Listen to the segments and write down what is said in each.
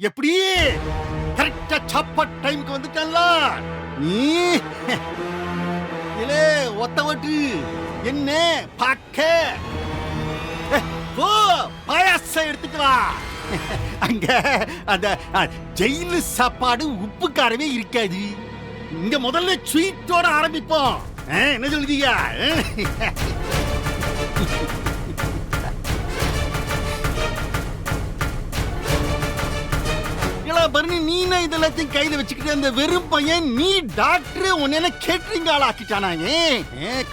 எப்படி கரெக்டா சாப்பாட் டைம்க்கு வந்துட்டல்ல நீ இலே ஒத்த ஓட்டு என்ன பாக்க போ பாயாசம் எடுத்துட்டு வா அங்க அந்த ஜெயிலு சாப்பாடு உப்பு காரமே இருக்காது இங்க முதல்ல ஸ்வீட்டோட ஆரம்பிப்போம் என்ன சொல்றீங்க பரணி நீனா இதெல்லாத்தையும் கையில வச்சுக்கிட்டு அந்த வெறும் பையன் நீ டாக்டர் உன்ன கேட்டரிங் ஆள் ஆக்கிட்டானாங்க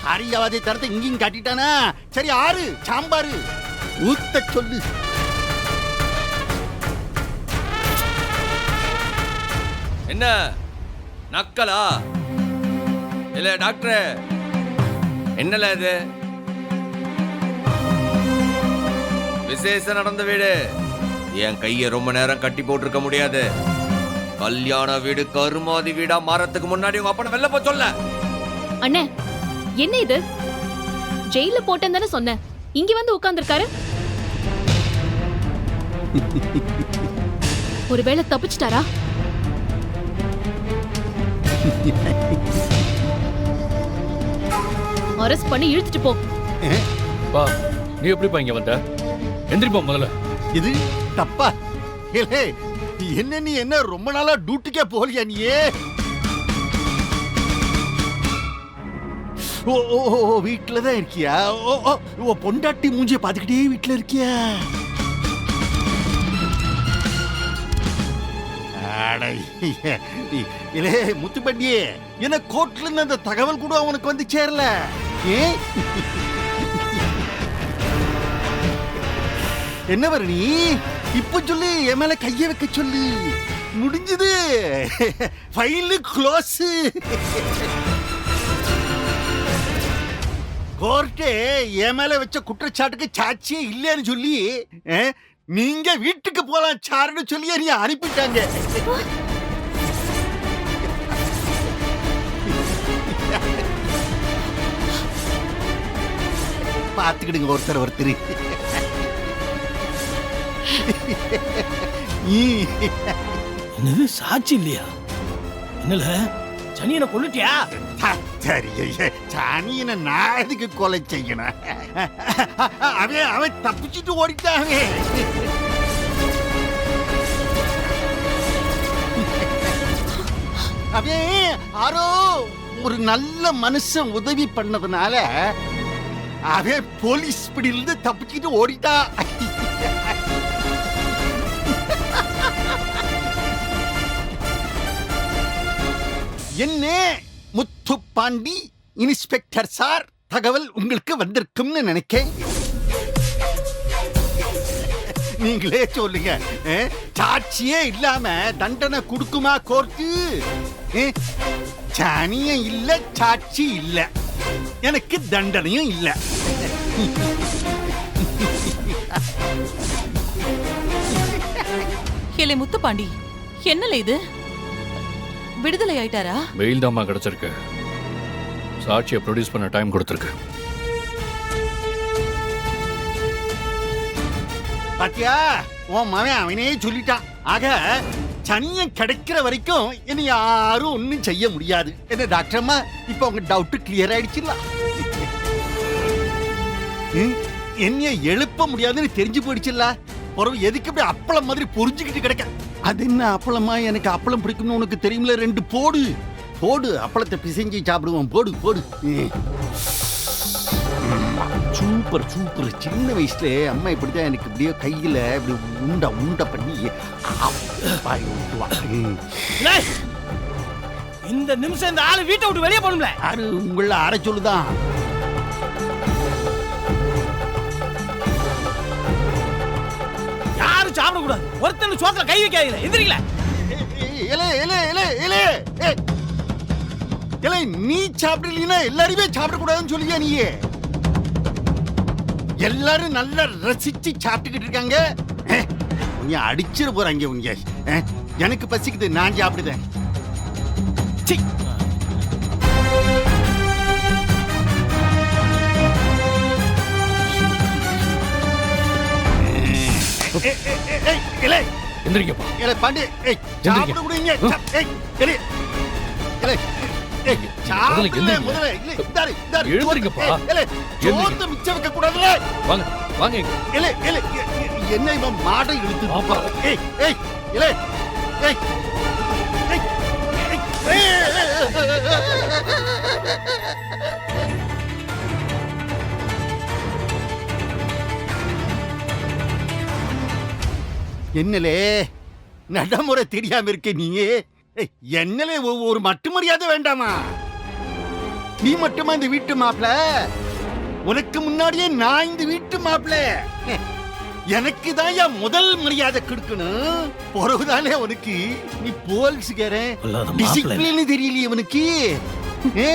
காரியாவாதை தரத்தை இங்கேயும் காட்டிட்டானா சரி ஆறு சாம்பாரு ஊத்த சொல்லு என்ன நக்கலா இல்ல டாக்டர் என்னல இது விசேஷம் நடந்த வீடு என் கைய ரொம்ப நேரம் கட்டி போட்டிருக்க முடியாது கல்யாண வீடு கருமாதி வீடா மாறத்துக்கு முன்னாடி உங்க அப்பனை வெளில போ சொல்ல அண்ணே என்ன இது ஜெயில போட்டேன்னு தானே சொன்னேன் இங்க வந்து உட்கார்ந்திருக்காரு ஒருவேளை தப்பிச்சிட்டாரா அரெஸ்ட் பண்ணி இழுத்துட்டு போ பா நீ எப்படிப்பா இங்க வந்த எந்திரிப்பா முதல்ல இது தப்பா ஏலே என்ன நீ என்ன ரொம்ப நாளா டியூட்டிக்கே போலியா நீயே ஓ ஓ ஓ வீட்டுல தான் இருக்கியா ஓ ஓ பொண்டாட்டி மூஞ்சிய பாத்துக்கிட்டே வீட்டுல இருக்கியா இல்லே முத்துப்பண்டியே என்ன கோர்ட்ல இருந்து அந்த தகவல் கூட அவனுக்கு வந்து சேரல என்ன பரணி இப்ப சொல்லு என் மேல கைய வைக்க சொல்லு முடிஞ்சது ஃபைல் க்ளோஸ் கோர்ட்டே என் மேல வச்ச குற்றச்சாட்டுக்கு சாட்சியே இல்லைன்னு சொல்லி நீங்க வீட்டுக்கு போலாம் சாருன்னு சொல்லி நீ அனுப்பிட்டாங்க பாத்துக்கிடுங்க ஒருத்தர் என்னது சாட்சி இல்லையா என்னல சனியனை கொல்லுட்டியா சரி சனியனை நான் எதுக்கு கொலை செய்யணும் அவன் தப்பிச்சுட்டு ஓடிட்டாங்க அவன் யாரோ ஒரு நல்ல மனுஷன் உதவி பண்ணதுனால அவன் போலீஸ் பிடியிலிருந்து தப்பிச்சுட்டு ஓடிட்டா என்ன முத்துப்பாண்டி இன்ஸ்பெக்டர் சார் தகவல் உங்களுக்கு வந்திருக்கும்னு நினைக்கேன் நீங்களே சொல்லுங்க சாட்சியே இல்லாம தண்டனை கொடுக்குமா கோர்ட்டு சாணியம் இல்ல சாட்சி இல்ல எனக்கு தண்டனையும் இல்ல ஏலே முத்துப்பாண்டி என்னல இது விடுதலை ஆயிட்டாரா வெயில் தாமா கிடைச்சிருக்கு சாட்சியை ப்ரொடியூஸ் பண்ண டைம் கொடுத்துருக்கு பாத்தியா உன் மவன் அவனே சொல்லிட்டான் ஆக சனியம் கிடைக்கிற வரைக்கும் என்ன யாரும் ஒன்னும் செய்ய முடியாது என்ன டாக்டர் அம்மா இப்ப உங்க டவுட் கிளியர் ஆயிடுச்சுல என்னைய எழுப்ப முடியாதுன்னு தெரிஞ்சு போயிடுச்சுல்ல பிறகு எதுக்கு இப்படி அப்பளம் மாதிரி பொறிஞ்சுக்கிட்டு கிடக்க அது என்ன அப்பளமா எனக்கு அப்பளம் பிடிக்கும்னு உனக்கு தெரியுமில ரெண்டு போடு போடு அப்பளத்தை பிசைஞ்சு சாப்பிடுவோம் போடு போடு சூப்பர் சூப்பர் சின்ன வயசுல அம்மா இப்படிதான் எனக்கு இப்படியே கையில இப்படி உண்டை பண்ணி இந்த நிமிஷம் இந்த ஆளு வீட்டை விட்டு வெளியே போகணும்ல யாரு உங்கள அரை சொல்லுதான் யாரும் சாப்பிடக்கூடாது ஒருத்தன் சோத்துல கை வைக்காதீங்க எந்திரிக்கல நீ சாப்பிடலீங்கன்னா எல்லாருமே சாப்பிடக்கூடாதுன்னு சொல்லியா நீயே எல்லாரும் நல்லா ரசிச்சு சாப்பிட்டுக்கிட்டு இருக்காங்க உன்னை அடிச்சிட போறாங்க உங்க எனக்கு பசிக்குது நான் சாப்பிடுதேன் எந்திரிங்கப்பா. ஏலே பாண்டி ஏய் சாப்பிட குடிங்க ஏய் ஏலே ஏலே ஏய் சாப்பிட எந்திரிங்க. முதல்ல இல்ல இந்தாரு எழுந்திருங்கப்பா. ஏலே சோத்த மிச்சம் வைக்க கூடாதுல வாங்க வாங்க இங்க. ஏலே ஏலே என்ன இவன் மாடை இழுத்து பாப்பா. ஏய் ஏய் ஏலே ஏய் ஏய் என்னலே நடைமுறை தெரியாம இருக்க நீயே என்னலே ஒரு மட்டு மரியாதை வேண்டாமா? நீ மட்டுமா இந்த வீட்டு மாப்பிள? உனக்கு முன்னாடியே நான் இந்த வீட்டு மாப்பிள. எனக்கு தான் என் முதல் மரியாதை கொடுக்கணும். பிறகுதானே உனக்கு நீ போலீஸ்காரன் பொல்லாத மாப்பிள்ளை. டிசிப்ளின் தெரியலையே உனக்கு. ஏ?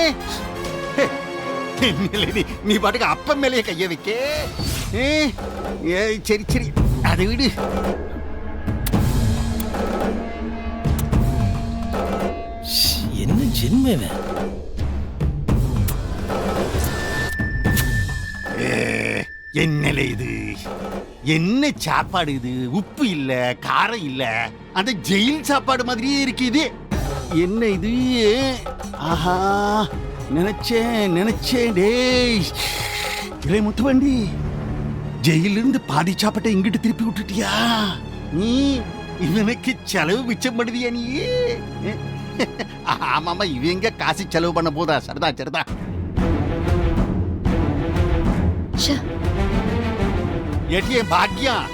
என்னலே நீ பாட்டுக்கு அப்ப மேலேயே கைய வைக்க. ஏ சரி சரி அதை விடு. என்ன ஜென்மவன்? என்னலே இது? என்ன சாப்பாடு இது? உப்பு இல்ல, காரம் இல்ல, அந்த ஜெயில் சாப்பாடு மாதிரியே இருக்கு இது. என்ன இது? ஆஹா நினைச்சேன் டேய் இலை முத்துவண்டி, ஜெயில இருந்து பாதி சாப்பாட்டை இங்கிட்டு திருப்பி விட்டுட்டியா நீ? இவனுக்கு செலவு மிச்சம் பண்ணுதியா நீ? ஆமாமா, இவங்க காசு செலவு பண்ண போதா? சரிதான். ஏட்டிய பாக்கியம்,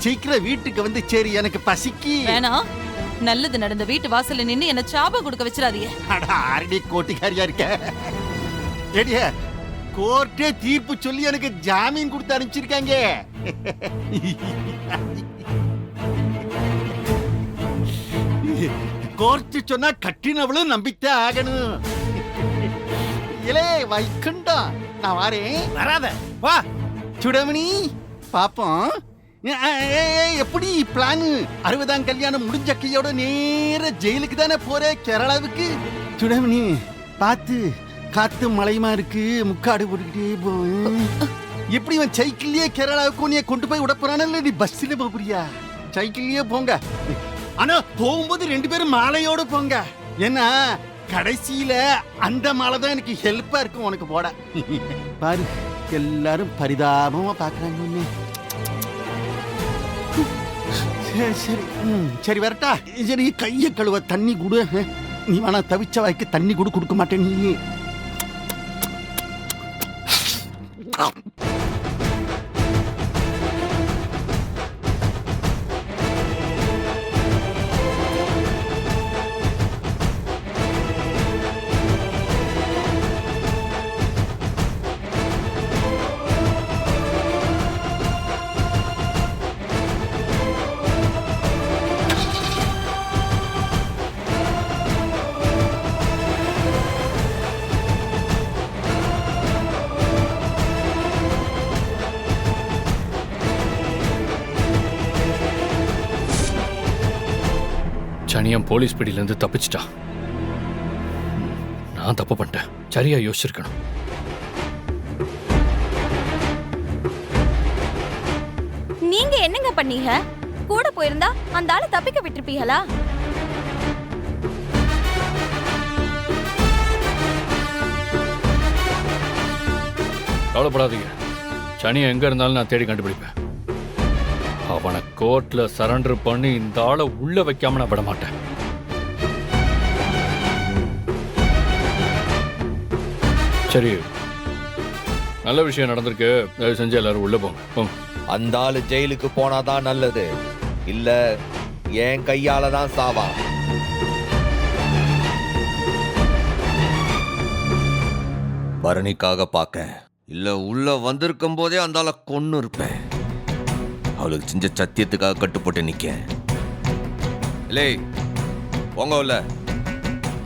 சீக்கிரம் வீட்டுக்கு வந்து சரி, எனக்கு பசிக்கு. வேணாம், நல்லது நடந்த வீட்டு வாசல்ல நின்னு என்ன சாபம் கொடுக்க வச்சிடாதீங்க. அட ஆரடி கோட்டிக்காரியா இருக்க. ஏடிய கோர்ட்டே தீர்ப்பு சொல்லி எனக்கு ஜாமீன் கொடுத்து அனுப்பிச்சிருக்காங்க. கோர்ட்டு சொன்னா கட்டினவளும் நம்பித்தே ஆகணும். இலே வைக்குண்டம், நான் வாரேன். வராத வா. சுடமணி பாப்போம். எப்படி பிளான்? 60ஆம் கல்யாணம் முடிஞ்ச கையோட நேர ஜெயிலுக்கு தானே போற, கேரளாவுக்கு. சுடமணி பார்த்து, காத்து மழையுமா இருக்கு, முக்காடு போட்டுக்கிட்டே போ. எப்படி இவன் சைக்கிள்லயே கேரளாவுக்கு உன்னைய கொண்டு போய் விட போறானல்ல, நீ பஸ்ல போறியா? சைக்கிள்லயே போங்க. ஆனா போகும்போது 2 பேரும் மாலையோட போங்க. ஏன்னா கடைசியில அந்த மாலை தான் எனக்கு ஹெல்ப்பா இருக்கும் உனக்கு போட. பாரு, எல்லாரும் பரிதாபமா பாக்குறாங்க உன்னை. சரி வரட்டா. சரி, கைய கழுவ தண்ணி குடு. நீ வேணா தவிச்ச வாய்க்கு தண்ணி கொடுக்க மாட்டேன் நீ. சனியம் போலீஸ் பிடியிலிருந்து தப்பிச்சிட்டா. நான் தப்பு பண்ணிட்டேன். சரியா யோசிச்சிருக்கணும். நீங்க என்னங்க பண்ணீங்க? கூட போயிருந்தா அந்த ஆளை தப்பிக்க விட்டுருப்பீங்களா? கவலைப்படாதீங்க, சனியை எங்க இருந்தாலும் நான் தேடி கண்டுபிடிப்பேன். அவனை கோர்ட்ல சரண்டர் பண்ணி இந்த ஆளை உள்ள வைக்காம நான் விட மாட்டேன். சரி, நல்ல விஷயம் நடந்திருக்கு. தயவு செஞ்சு எல்லாரும் உள்ள போங்க. அந்த ஆளு ஜெயிலுக்கு போனாதான் நல்லது, இல்ல என் கையால தான் சாவா. பரணிக்காக பார்க்க, இல்ல உள்ள வந்திருக்கும் போதே அந்த ஆளை கொன்னு இருப்பேன். அவளுக்கு செஞ்ச சத்தியத்துக்காக கட்டுப்பட்டு நிக்க. இல்லை போங்க உள்ள.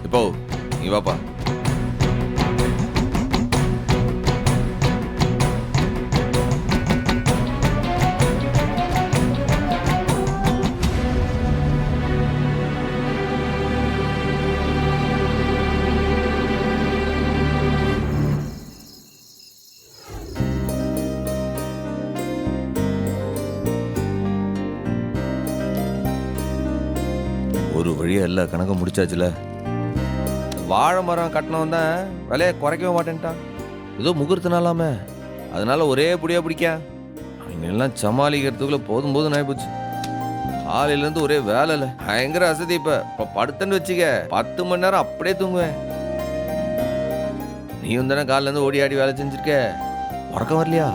இப்போ நீ வாப்பா. ஒரு வழியா எல்லா கணக்கும் முடிச்சாச்சுல. வாழை மரம் கட்டினவன் தான் விலையை குறைக்கவே மாட்டேன்ட்டான். ஏதோ முகூர்த்த நாளாமே, அதனால ஒரே புடியா பிடிக்க அவங்கெல்லாம் சமாளிக்கிறதுக்குள்ள போதும் போதும் ஆயிப்போச்சு. காலையிலேருந்து ஒரே வேலை இல்லை, பயங்கர அசதி. இப்போ படுத்தன்னு வச்சுக்க 10 மணி நேரம் அப்படியே தூங்குவேன். நீ தானே காலிலேருந்து ஓடி ஆடி வேலை செஞ்சிருக்க, உறக்கம் வரலையா?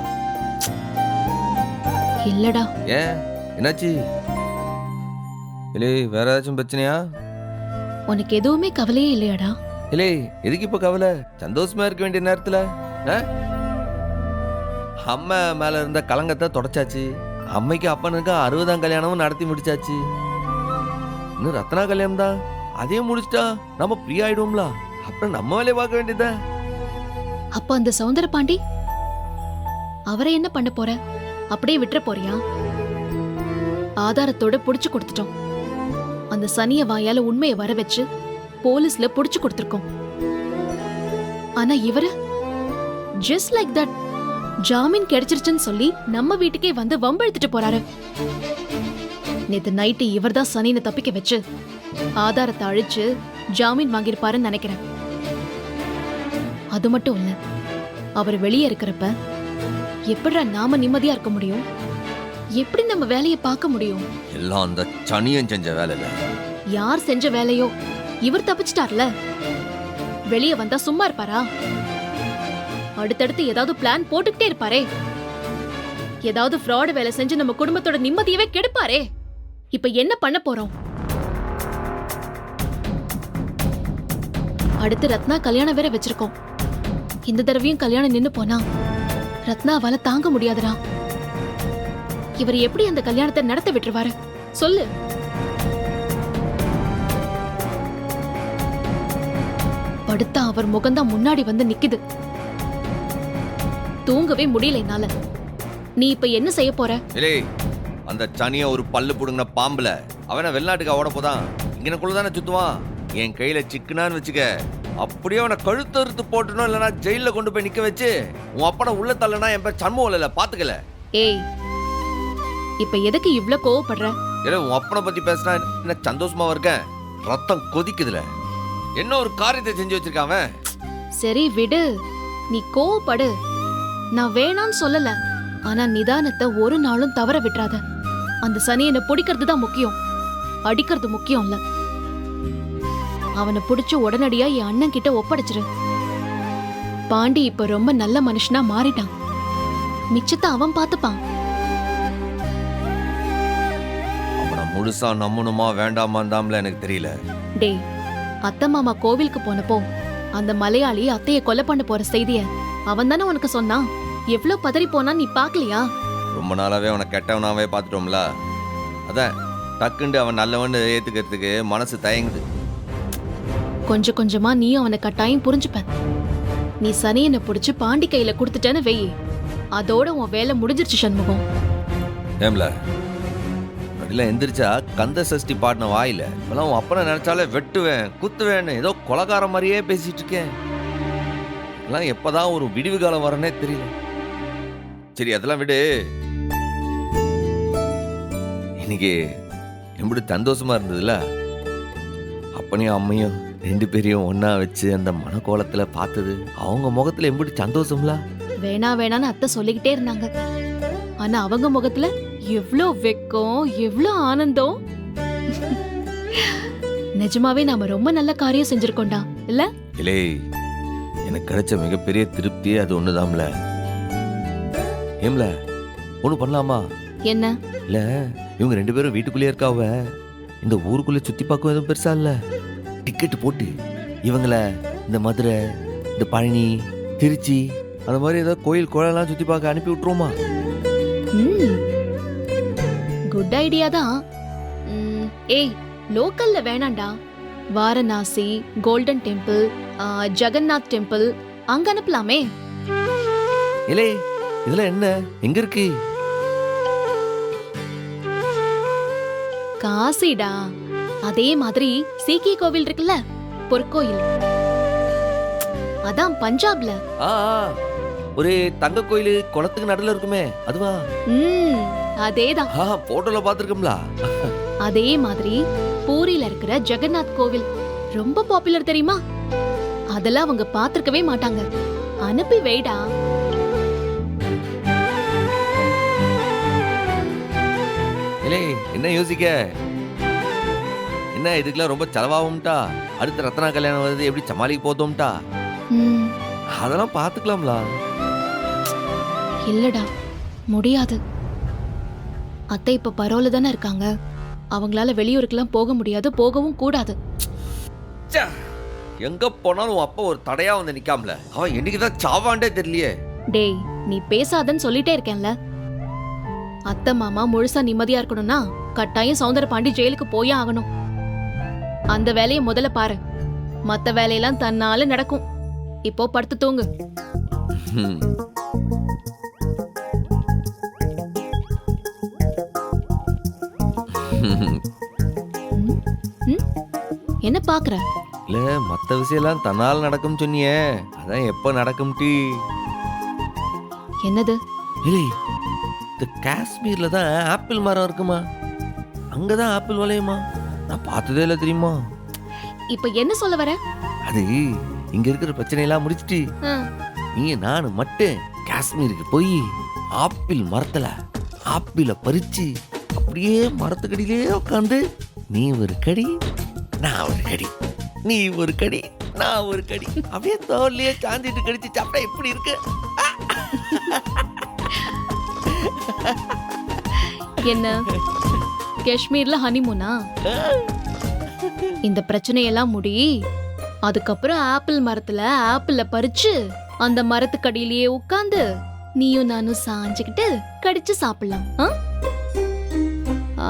இல்லடா. ஏன், என்னாச்சு? இல்லை வேற ஏதாச்சும் பிரச்சனையா? உனக்கு எதுவுமே கவலையே இல்லையாடா? இல்லை எதுக்கு இப்ப கவலை? சந்தோஷமா இருக்க வேண்டிய நேரத்துல அம்மா மேல இருந்த கலங்கத்தை தொடச்சாச்சு. அம்மைக்கு அப்பனுக்கு 60ஆம் கல்யாணமும் நடத்தி முடிச்சாச்சு. இன்னும் ரத்னா கல்யாணம் தான், அதையும் முடிச்சிட்டா நம்ம ஃப்ரீ ஆயிடுவோம்ல. அப்புறம் நம்ம வேலையை பார்க்க வேண்டியதா. அப்ப அந்த சௌந்தர பாண்டி அவரை என்ன பண்ண போற? அப்படியே விட்டுற போறியா? ஆதாரத்தோட புடிச்சு கொடுத்துட்டோம். அந்த சனிய வாயால உண்மையை வர வச்சு போலீஸ்ல புடிச்சு கொடுத்திருக்கோம். ஆனா இவரு ஜஸ்ட் லைக் தட் ஜாமீன் கிடைச்சிருச்சுன்னு சொல்லி நம்ம வீட்டுக்கே வந்து வம்பெழுத்துட்டு போறாரு. நேத்து நைட்டு இவர்தான் சனினை தப்பிக்க வச்சு ஆதாரத்தை அழிச்சு ஜாமீன் வாங்கியிருப்பாருன்னு நினைக்கிறேன். அது மட்டும் இல்ல, அவர் வெளியே இருக்கிறப்ப எப்படிடா நாம நிம்மதியா இருக்க முடியும்? எப்படி நம்ம வேலையை பார்க்க முடியும்? எல்லாம் அந்த சனியன் செஞ்ச வேலை இல்ல. யார் செஞ்ச வேலையோ இவர் தப்பிச்சிட்டார்ல. வெளியே வந்தா சும்மா இருப்பாரா? அடுத்தடுத்து ஏதாவது பிளான் போட்டுக்கிட்டே இருப்பாரே. ஏதாவது ஃப்ராட் வேலை செஞ்சு நம்ம குடும்பத்தோட நிம்மதியவே கெடுப்பாரே. இப்ப என்ன பண்ண போறோம்? அடுத்து ரத்னா கல்யாணம் வேற வச்சிருக்கோம். இந்த தடவையும் கல்யாணம் நின்னு போனா ரத்னாவால தாங்க முடியாதுடா. இவர் எப்படி அந்த கல்யாணத்தை நடத்த விட்டுருவாரு சொல்லு? படுத்தா அவர் முகம்தான் முன்னாடி வந்து நிக்குது. தூங்கவே முடியல என்னால. நீ இப்ப என்ன செய்ய போற? இல்லை அந்த சனிய ஒரு பல்லு புடுங்கின பாம்புல அவனை வெளிநாட்டுக்கு ஓட போதான். இங்கனக்குள்ளதானே சுத்துவான். என் கையில சிக்கனான்னு வச்சுக்க, அப்படியே அவனை கழுத்தறுத்து போட்டணும், இல்லைன்னா ஜெயில கொண்டு போய் நிக்க வச்சு உன் அப்பனை உள்ள தள்ளனா என் பேர் சண்முகம் இல்ல, பாத்துக்கல. ஏய், இப்ப எதுக்கு இவ்ளோ கோவப்படுற? இல்லை உன் அப்பனை பத்தி பேசினா என்ன சந்தோஷமா இருக்கேன்? ரத்தம் கொதிக்குதுல. என்ன ஒரு காரியத்தை செஞ்சு வச்சிருக்கான் அவன். சரி விடு, நீ கோவப்படு. நான் வேணான்னு சொல்லல. ஆனா நிதானத்தை ஒரு நாளும் தவற விட்டுறாத. அந்த சனியனை பிடிக்கிறது தான் முக்கியம், அடிக்கிறது முக்கியம் இல்ல. அவனை பிடிச்சு உடனடியா என் அண்ணன் கிட்ட ஒப்படைச்சிரு. பாண்டி இப்ப ரொம்ப நல்ல மனுஷனா மாறிட்டான். மிச்சத்தை அவன் பாத்துப்பான். அவனை முழுசா நம்பணுமா வேண்டாமாந்தாம்ல எனக்கு தெரியல. டேய், அத்தை மாமா கோவிலுக்கு போனப்போ அந்த மலையாளி அத்தைய கொலை பண்ண போற செய்திய அவன் தானே உனக்கு சொன்னான். எவ்வளவு பதறி போனா நீ பாக்கலையா? ரொம்ப நாளாவே அவனை கெட்டவனாவே பார்த்துட்டோம்ல. அதான் டக்குண்டு அவன் நல்லவன்னு ஏத்துக்கிறதுக்கு மனசு தயங்குது. கொஞ்சம் கொஞ்சமா நீ அவனை கட்டாயம் புரிஞ்சுப்ப. நீ சனியனை புடிச்சு பாண்டி கையில கொடுத்துட்டேன்னு வெயி, அதோட உன் வேலை முடிஞ்சிருச்சு சண்முகம். ஏம்ல அப்படில எந்திரிச்சா கந்த சஷ்டி பாடின வாயில இப்பெல்லாம் உன் அப்பனை நினைச்சாலே வெட்டுவேன் குத்துவேன்னு ஏதோ கொலகார மாதிரியே பேசிட்டு இருக்கேன். எல்லாம் எப்பதான் ஒரு விடிவு காலம் வரனே தெரியல. சரி அதெல்லாம் விடு. இன்னைக்கு எப்படி சந்தோஷமா இருந்ததுல. அப்பனையும் அம்மையும் 2 பேரையும் ஒன்னா வச்சு அந்த மனக்கோலத்துல பார்த்தது அவங்க முகத்துல எப்படி சந்தோஷம்ல. வேணா வேணான்னு அத்தை சொல்லிக்கிட்டே இருந்தாங்க. ஆனா அவங்க முகத்துல எவ்ளோ வெக்கம், எவ்ளோ ஆனந்தம். நிஜமாவே நாம ரொம்ப நல்ல காரியம் செஞ்சிருக்கோம்டா இல்ல? இல்லை எனக்கு கிடைச்ச மிகப்பெரிய திருப்தியே அது ஒண்ணுதான்ல. ஏம்ல ஒண்ணு பண்ணலாமா? என்ன? இல்ல இவங்க 2 பேரும் வீட்டுக்குள்ளே இருக்காவ, இந்த ஊருக்குள்ள சுத்தி பார்க்க எதுவும் பெருசா இல்ல. டிக்கெட் போட்டு இவங்கள இந்த மதுரை, இந்த பழனி, திருச்சி அந்த மாதிரி ஏதாவது கோயில் குளம்லாம் சுத்தி பார்க்க அனுப்பி விட்டுருவோமா? குட் ஐடியா தான். ஏய், லோக்கல்ல வேணாண்டா. Varanasi, golden temple, Jagannath temple அங்க அனுப்பலாமே. இல்லை இதெல்லாம் என்ன எங்க இருக்கு? காசிடா. அதே மாதிரி சீக்கிய கோவில் இருக்குல்ல, பொற்கோயில், அதான் பஞ்சாப்ல. ஒரு தங்க கோயில் குளத்துக்கு நடுல இருக்குமே அதுவா? அதேதான். போட்டோல பாத்துருக்கோம்ல. அதே மாதிரி பூரியில இருக்கிற ஜெகநாத் கோவில் ரொம்ப பாப்புலர் தெரியுமா? அதெல்லாம் அவங்க பாத்திருக்கவே மாட்டாங்க. அனுப்பி வைடா. இல்லை என்ன யோசிக்க? என்ன இதுக்கெல்லாம் ரொம்ப செலவாகும்ட்டா? அடுத்த ரத்னா கல்யாணம் வருது, எப்படி சமாளிக்க போதும்ட்டா? ம், அதெல்லாம் பார்த்துக்கலாம்ல. இல்லடா, முடியாது. அத்தை இப்ப பரோல தானே இருக்காங்க. அவங்களால வெளியூருக்கெல்லாம் போக முடியாது, போகவும் கூடாது. ச்சே, எங்க போனாலும் உன் அப்பா ஒரு தடையா வந்து நிக்காமல. அவன் என்னைக்குதான் சாவாண்டே தெரியலையே. டேய், நீ பேசாதன்னு சொல்லிட்டே இருக்கேன்ல. அத்தை மாமா முழுசா நிம்மதியா இருக்கணும்னா கட்டாயம் சௌந்தர பாண்டி ஜெயிலுக்கு போயே ஆகணும். அந்த வேலையை முதல்ல பாரு. மத்த வேலையெல்லாம் தன்னால நடக்கும். இப்போ படுத்து தூங்கு. ம். ம்? என்ன பாக்குற? இல்ல மத்த விஷயம்லாம் தன்னால் நடக்கும் சொன்னியே, அதான் எப்ப நடக்கும் டீ? என்னது? இல்லை, இந்த காஷ்மீர்ல தான் ஆப்பிள் மரம் இருக்குமா? அங்கதான் ஆப்பிள் விளையுமா? நான் பார்த்ததே இல்லை தெரியுமா? இப்ப என்ன சொல்ல வர? அது இங்க இருக்கிற பிரச்சனையெல்லாம் முடிச்சிட்டு ஆ, நீ நானு மட்டும் காஷ்மீருக்கு போய் ஆப்பிள் மரத்துல ஆப்பிள பறிச்சு அப்படியே மரத்துக்கடியிலே உட்காந்து நீ ஒரு கடி நான் ஒரு கடி, நீ ஒரு கடி நான் ஒரு கடி, அப்படியே தோல்லையே சாஞ்சிட்டு கடிச்சு சாப்பிட்டா எப்படி இருக்கு? என்ன காஷ்மீர்ல ஹனிமூனா? இந்த பிரச்சனையெல்லாம் முடி. அதுக்கப்புறம் ஆப்பிள் மரத்துல ஆப்பிள பறிச்சு அந்த மரத்துக்கடியிலேயே உட்கார்ந்து நீயும் நானும் சாஞ்சுக்கிட்டு கடிச்சு சாப்பிடலாம்.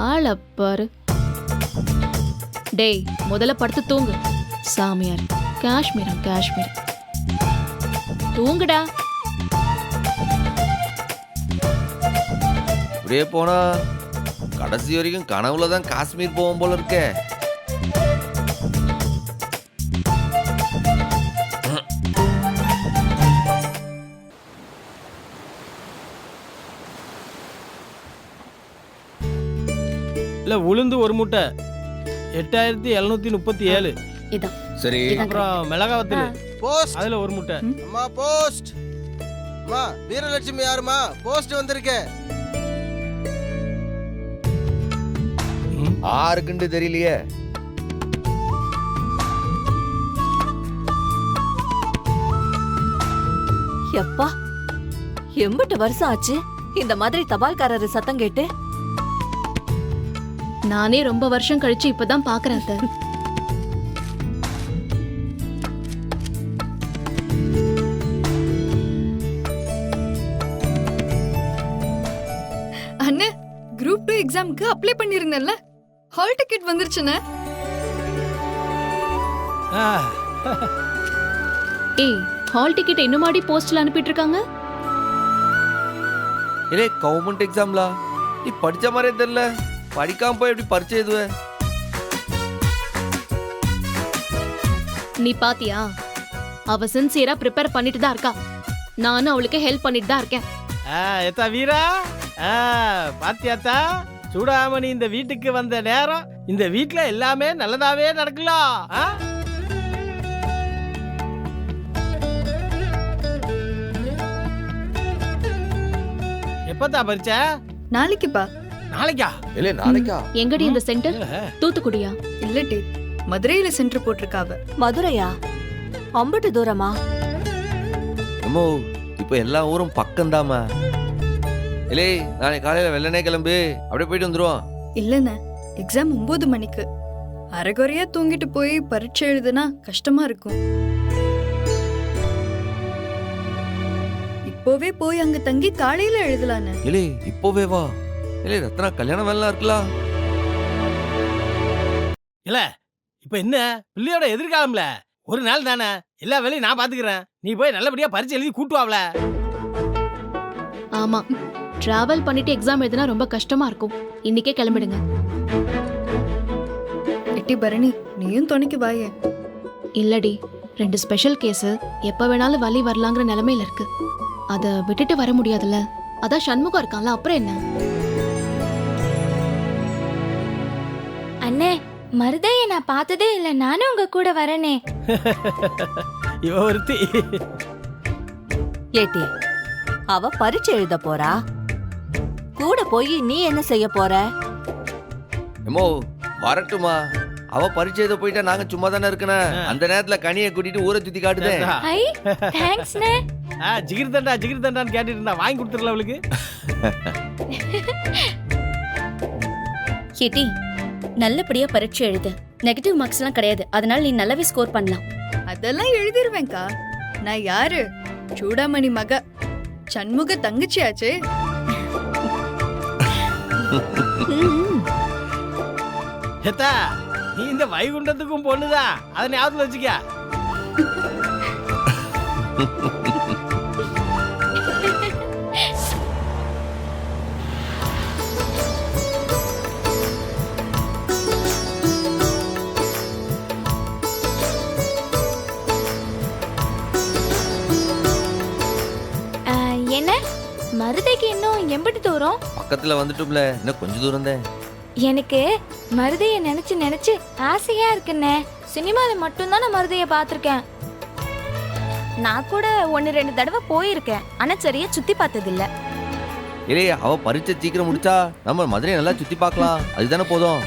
ஆளப்பாரு. டேய், முதல்ல படுத்து தூங்கு. சாமியார் காஷ்மீரா காஷ்மீர். தூங்குடா. அப்படியே போனா கடைசி வரைக்கும் கனவுல தான் காஷ்மீர் போவோம் போல இருக்கே. இல்ல உளுந்து ஒரு மூட்டை 8737. இதான். சரி, அப்புறம் மிளகாவத்தில் போஸ்ட் அதுல ஒரு மூட்டை. அம்மா போஸ்ட். அம்மா வீரலட்சுமி யாருமா? போஸ்ட் வந்திருக்கு. ஆருக்குண்டு தெரியலையே. எப்பா, எம்பிட்டு வருஷம் ஆச்சு இந்த மாதிரி தபால்காரர் சத்தம் கேட்டு? நானே ரொம்ப வருஷம் கழிச்சு இப்பதான் பாக்குறேன் அத்தை. அண்ணே, குரூப் 2 எக்ஸாம்க்கு அப்ளை பண்ணிருந்தேன்ல, ஹால் டிக்கெட் வந்துருச்சுண்ணே. ஆ, ஏய், ஹால் டிக்கெட் இன்னுமாடி போஸ்ட்ல அனுப்பிட்டு இருக்காங்க? இல்லை கவர்மெண்ட் எக்ஸாம்லா? நீ படிச்ச மாதிரியே தெரியல. படிக்காம போய் எப்படி பரிச்சை எழுதுவ? நீ பாத்தியா? அவ சின்சியரா ப்ரிப்பேர் பண்ணிட்டு தான் இருக்கா. நானும் அவளுக்கு ஹெல்ப் பண்ணிட்டு தான் இருக்கேன். எத்தா வீரா, பாத்தியாத்தா, சூடாமணி இந்த வீட்டுக்கு வந்த நேரம் இந்த வீட்ல எல்லாமே நல்லதாவே நடக்கலாம். எப்பத்தா பறிச்ச? நாளைக்குப்பா. நாளைக்கா? இல்லை நாளைக்கா? எங்கடி இந்த சென்டர்? தூத்துக்குடியா? இல்லட்டி, மதுரையில சென்டர் போட்டிருக்காவ. மதுரையா? அம்பட்டு தூரமா? அம்மோ, இப்போ எல்லா ஊரும் பக்கம்தாமா. இல்லை நாளைக்கு காலையில வெள்ளனே கிளம்பு, அப்படியே போயிட்டு வந்துருவோம். இல்லண்ணே, எக்ஸாம் 9 மணிக்கு. அரைகுறையா தூங்கிட்டு போய் பரீட்சை எழுதுனா கஷ்டமா இருக்கும். இப்போவே போய் அங்க தங்கி காலையில எழுதலான்னு. இல்லை இப்போவே வா. இல்லை ரத்னா கல்யாணம் வேலை இருக்கலாம். இல்ல இப்ப என்ன பிள்ளையோட எதிர்காலம்ல ஒரு நாள் தானே, எல்லா வேலையும் நான் பாத்துக்கிறேன். நீ போய் நல்லபடியா பரிச்சை எழுதி கூட்டுவாப்ல. ஆமா, டிராவல் பண்ணிட்டு எக்ஸாம் எழுதுனா ரொம்ப கஷ்டமா இருக்கும். இன்னைக்கே கிளம்பிடுங்க. எட்டி பரணி, நீயும் துணைக்கு வாயே. இல்லடி, 2 ஸ்பெஷல் கேஸ் எப்ப வேணாலும் வலி வரலாங்கிற நிலைமையில இருக்கு. அத விட்டுட்டு வர முடியாதுல்ல. அதான் சண்முகம் இருக்கான்ல, அப்புறம் என்ன? அண்ணே, மருதைய நான் பார்த்ததே இல்ல, நானும் உங்க கூட வரனே. இவ ஒருத்தி. ஏட்டி, அவ பரீட்சை எழுத போறா. கூட போய் நீ என்ன செய்ய போற? எம்மோ வரட்டுமா? அவ பரீட்சை எழுத போயிட்டா நாங்க சும்மா தானே இருக்கணும். அந்த நேரத்துல கனியை கூட்டிட்டு ஊரை சுத்தி காட்டுதே. ஐ தேங்க்ஸ்ண்ணே. ஜிகிர் தண்டான்னு கேட்டுட்டு இருந்தா வாங்கி கொடுத்துடல அவளுக்கு. ஏட்டி, நல்லபடியா பரீட்சை எழுது. நெகட்டிவ் மார்க்ஸ் எல்லாம் கிடையாது, அதனால நீ நல்லாவே ஸ்கோர் பண்ணலாம். அதெல்லாம் எழுதிருவேன்க்கா. நான் யாரு? சூடாமணி மக, சண்முக தங்கச்சியாச்சே. ஏத்தா, நீ இந்த வைகுண்டத்துக்கும் பொண்ணுதான், அதை ஞாபகத்துல வச்சுக்க. என்ன மருதைக்கு இன்னும் எம்பிட்டு தூரம்? பக்கத்துல வந்துட்டோம்ல, இன்னும் கொஞ்சம் தூரம் தான். எனக்கு மருதைய நினைச்சு நினைச்சு ஆசையா இருக்குண்ணே. சினிமால மட்டும்தான் நான் மருதைய பாத்திருக்கேன். நான் கூட 1-2 தடவை போயிருக்கேன், ஆனா சரியா சுத்தி பார்த்தது இல்ல. இல்லையே, அவ பரீட்சை சீக்கிரம் முடிச்சா நம்ம மதுரையை நல்லா சுத்தி பார்க்கலாம். அதுதானே போதும்.